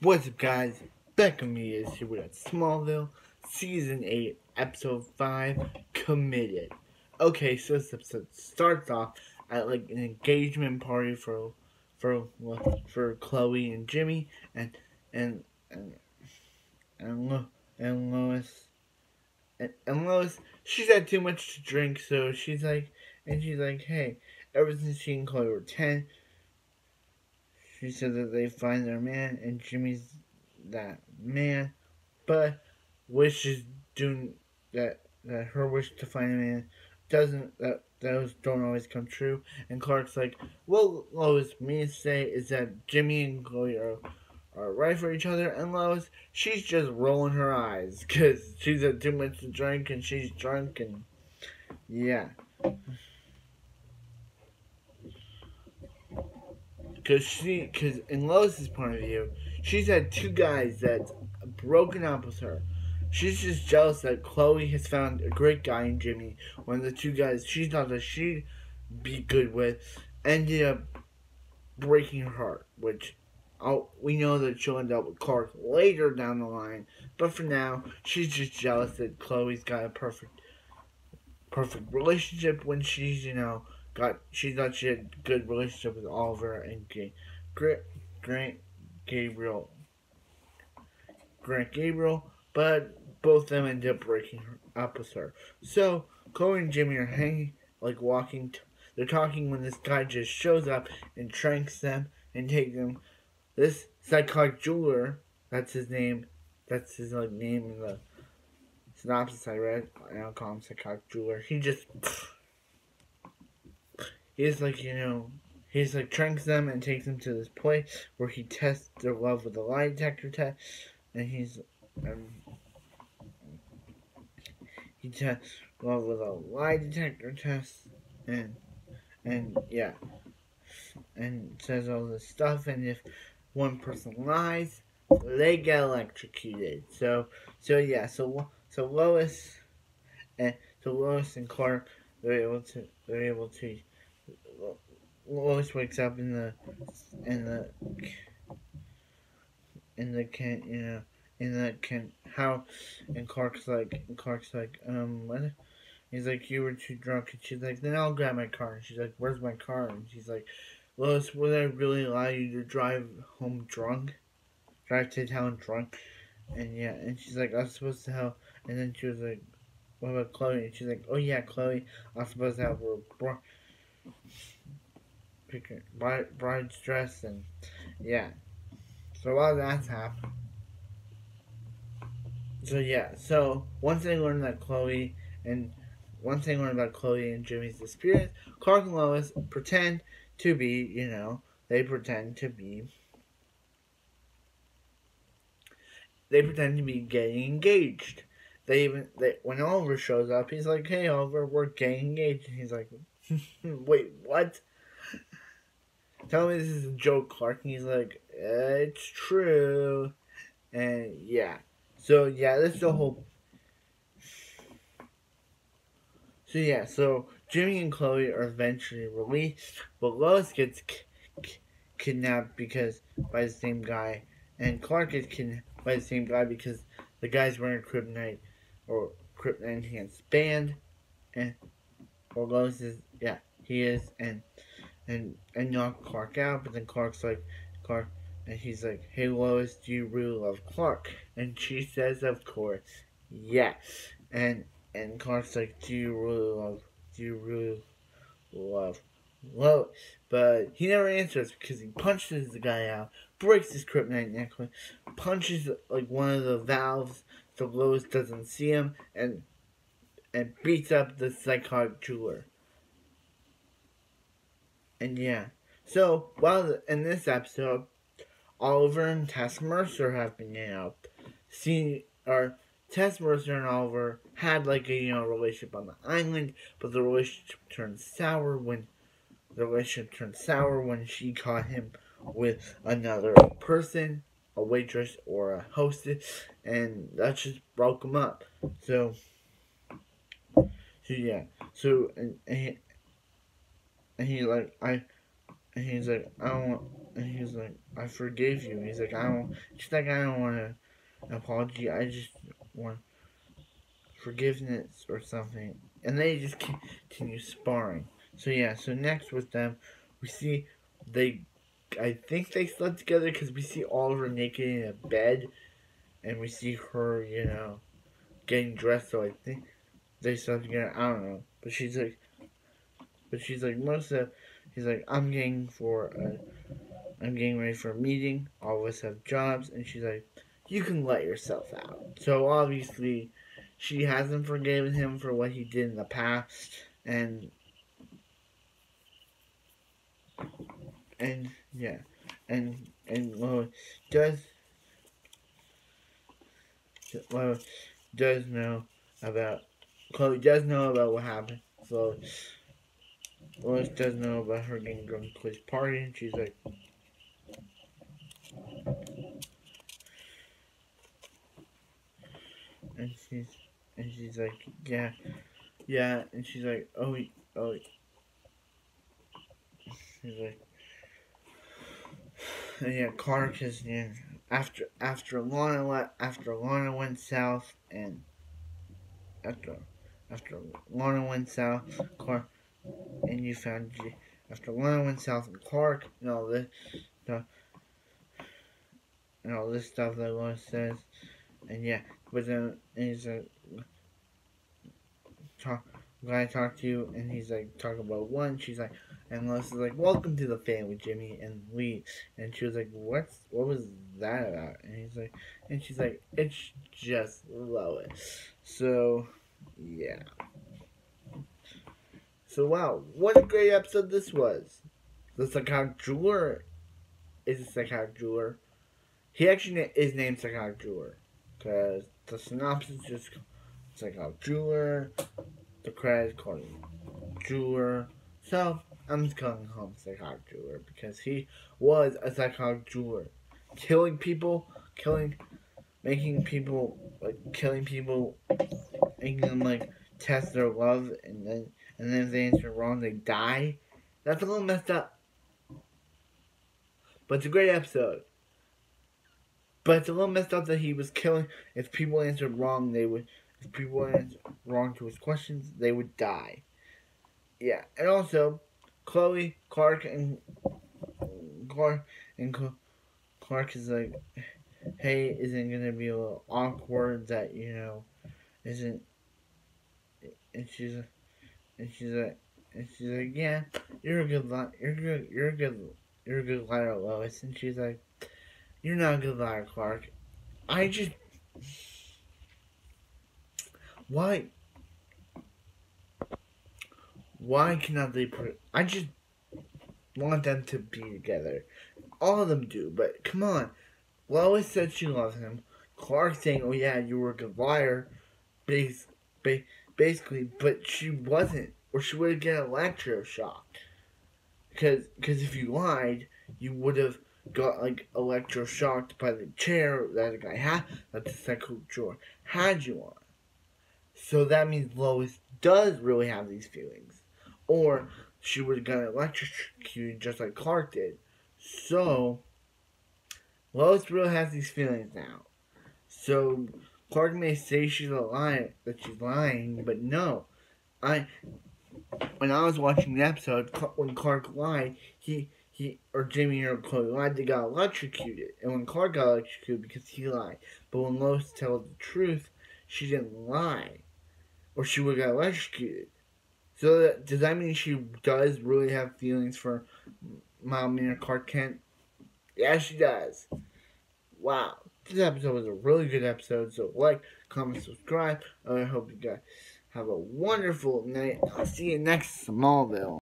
What's up, guys? Back with me is here with Smallville, Season 8, Episode 5, Committed. Okay, so this episode starts off at like an engagement party for Chloe and Jimmy and and and, and Lois and Lois. She's had too much to drink, so she's like, hey, ever since she and Chloe were 10, she said that they find their man, and Jimmy's that man, but wishes doing that her wish to find a man doesn't that those don't always come true. And Clark's like, well, Lois, me to say is that Jimmy and Chloe are right for each other, and Lois, she's just rolling her eyes because she's had too much to drink and she's drunk and yeah. Because in Lois's point of view, she's had two guys that's broken up with her. She's just jealous that Chloe has found a great guy in Jimmy when the two guys she thought that she'd be good with ended up breaking her heart, which we know that she'll end up with Clark later down the line. But for now, she's just jealous that Chloe's got a perfect relationship when she's she thought she had a good relationship with Oliver and Grant Gabriel Grant Gabriel, but both of them ended up breaking up with her. So Chloe and Jimmy are hanging, like walking. They're talking when this guy just shows up and tranks them and takes them. This psychotic jeweler, that's his name. That's his like name in the synopsis I read. I don't call him psychotic jeweler. He's like, he's like tranks them and takes them to this place where he tests their love with a lie detector test, and um, he tests love with a lie detector test, and yeah, and says all this stuff, and if one person lies, they get electrocuted. So Lois and Lois and Clark, they're able to Lois wakes up in the in the can in the can how and Clark's like what, he's like, you were too drunk, and she's like, then I'll grab my car, and she's like, where's my car, and she's like, Lois, would I really allow you to drive to town drunk? And yeah, and she's like, I'm supposed to help, and then she was like, what about Chloe? And she's like, oh yeah, Chloe, I'm supposed to have her bride's dress, and yeah. So while that's happening, so yeah, so once they learn that and once they learn about Chloe and Jimmy's disappearance, Clark and Lois to be, they pretend to be, they pretend to be getting engaged. When Oliver shows up, he's like, "Hey, Oliver, we're getting engaged," and he's like, "Wait, what? Tell me this is a joke, Clark." And he's like, "It's true," and yeah. So yeah, that's the whole. So yeah, so Jimmy and Chloe are eventually released, but Lois gets kidnapped because by the same guy, and Clark gets kidnapped by the same guy because the guy's wearing kryptonite or kryptonite enhanced band, and or Lois is, yeah, he is, and knock Clark out, but then Clark, and he's like, hey Lois, do you really love Clark? And she says, of course, yes. And Clark's like, do you really love Lois? But he never answers because he punches the guy out, breaks his kryptonite necklace, punches like one of the valves so Lois doesn't see him, and beats up the psychotic jeweler. And yeah. So, while in this episode, Oliver and Tess Mercer have been, seen, or Tess Mercer and Oliver had like a, relationship on the island, but the relationship turned sour when she caught him with another person, a waitress or a hostess, and that just broke him up. So yeah. So and he like I and he's like, I don't want, And he's like, I forgave you. He's like, she's like, I don't want an apology. I just want forgiveness or something. And they just continue sparring. So yeah, so next with them, we see I think they slept together because we see Oliver naked in a bed. And we see her, getting dressed. So I think they slept together. I don't know. But she's like, he's like, I'm getting ready for a meeting. All of us have jobs. And she's like, you can let yourself out. So obviously, she hasn't forgiven him for what he did in the past. And yeah. And does, Lois does know about, Chloe does know about what happened. So Lois does know about her getting drunk at Chloe's party. And she's like, and she's like, yeah, and she's like, oh, she's like, and yeah, Clark is after Lana went south, and after Lana went south, Clark, and you found after Lana went south and Clark and all this stuff that Lois says, and yeah, but then he's like, glad I talked to you, and he's like, talking about one. She's like, and Lois is like, welcome to the family, Jimmy, and we, and she was like, what was that about? And she's like, it's just Lois. So, yeah. So wow, what a great episode this was. The psychotic jeweler is a psychotic jeweler. He actually is named psychotic jeweler because the synopsis is psychotic jeweler. The credits called him jeweler. So I'm just calling him psychotic jeweler because he was a psychotic jeweler, killing people, making people, making them like test their love, and then if they answer wrong, they die. That's a little messed up, but it's a great episode. But it's a little messed up that he was killing. If people answered wrong, If people answered wrong to his questions, they would die. Yeah, and also, Clark is like, hey, isn't it gonna be a little awkward that isn't? And she's like, yeah, you're a good liar, Lois. And she's like, you're not a good liar, Clark. Why cannot they I just want them to be together. All of them do, but come on. Lois said she loves him. Clark saying, oh yeah, you were a good liar. Basically, but she wasn't. Or she would have gotten electroshocked. Because if you lied, you would have got like electroshocked by the chair that the guy had, that the psychic drawer had you on. So that means Lois does really have these feelings. Or she would have gotten electrocuted just like Clark did. So Lois really has these feelings now. So Clark may say she's a liar, that she's lying, but no. When I was watching the episode, when Clark lied, he or Jamie or Chloe lied, they got electrocuted. And when Clark got electrocuted because he lied. But when Lois tells the truth, she didn't lie. Or she would have got electrocuted. So does that mean she does really have feelings for Mild Mannered Clark Kent? Yeah, she does. Wow. This episode was a really good episode. So like, comment, subscribe. I hope you guys have a wonderful night. I'll see you next Smallville.